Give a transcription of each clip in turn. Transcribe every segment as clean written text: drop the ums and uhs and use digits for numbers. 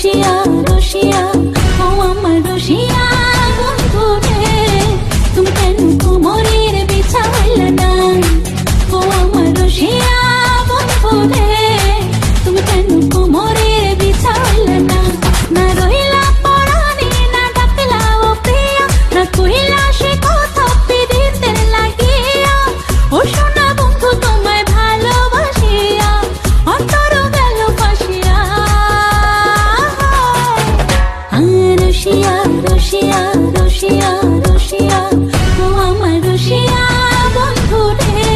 রসিয়া রসিয়া ও আমার রসিয়া বন্ধু রে তুমি কেন কোমরের বিছা হইলে না ও আমার রসিয়া বন্ধু রে তুমি কেন কোমরের বিছা হইলে না না রইলা পরাণে না ডাকলা ও প্রিয়া না কইলা সে কথা পিরিতের লাগিয়া ও সোনা বন্ধু তোমায় ভালোবাসিয়া অন্তর গেল ফাঁসিয়া রসিয়া রসিয়া রসিয়া রসিয়া ও আমার রসিয়া বন্ধু রে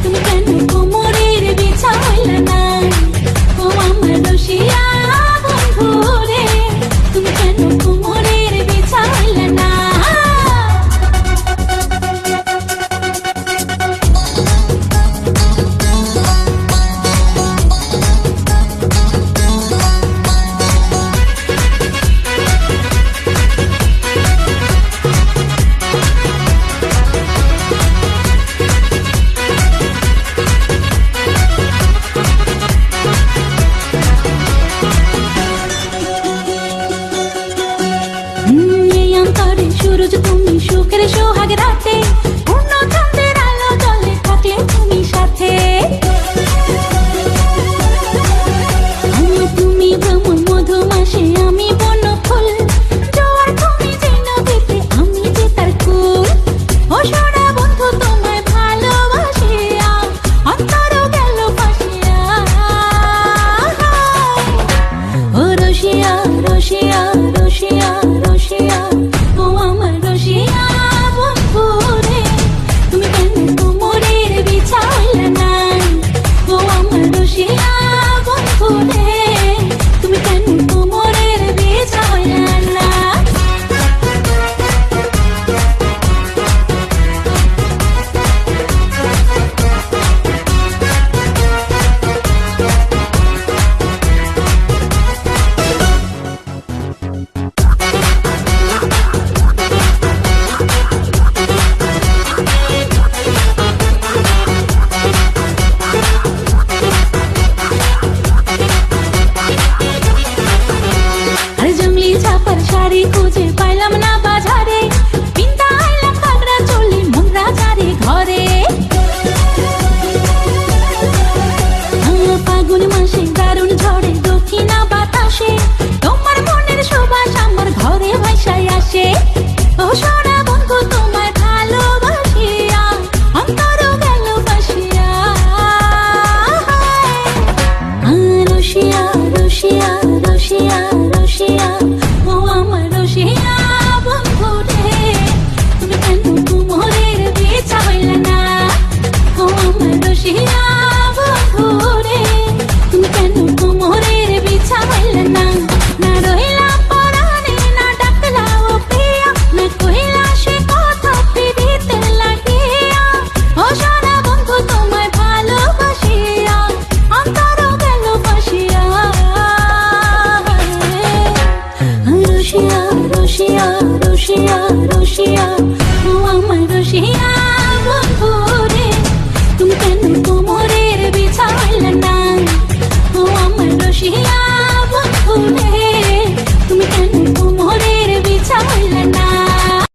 তুমি কেন কোমরের বিছা হইলে না ও আমার রসিয়া বন্ধু রে তুমি কেন কোমরের বিছা হইলে না সুরজ তুমি সুখের সোহাগ রাতে পূর্ণ চন্দ্রের আলো জলে থাকলে তুমি সাথে তুমি ভ্রমণ মধুমাসে আমি বন ফুল জোয়ার তুমি যে নদীতে আমি যে তার কুল ও সোনা বন্ধু তোমায় ভালোবাসিয়া অন্তর গেল ফাঁসিয়া ও রসিয়া রসিয়া রসিয়া রসিয়া ও আমার রসিয়া বন্ধু রে তুমি কেন কোমরের বিছা হইলে না ও আমার রসিয়া বন্ধু রে তুমি কেন কোমরের বিছা হইলে না শাড়ি খুঁজে পাইলাম না বাজারে পিন্তা আইলাম কাকড়া চলি মনরা যারে ঘরে ফাগুন মাসে দারুণ ঝড়ে দক্ষিণা বাতাসে তোমার মনের সুবাস আমার ঘরে ভাইসাই আসে ও সোনা বন্ধু তোমায় ভালোবাসিয়া অন্তর গেল ফাঁসিয়া রসিয়া রসিয়া রসিয়া রসিয়া ও আমার রসিয়া বন্ধু রে তুমি কেন কোমরের বিছা হইলে না ও আমার রসিয়া বন্ধু রে তুমি কেন কোমরের বিছা হইলে না না রইলা পরাণে না ডাকলা ও প্রিয়া না কইলা সে কথা পিরিতের লাগিয়া ও সোনা বন্ধু তোমায় ভালোবাসিয়া অন্তর গেল ফাঁসিয়া রসিয়া রসিয়া রসিয়া রসিয়া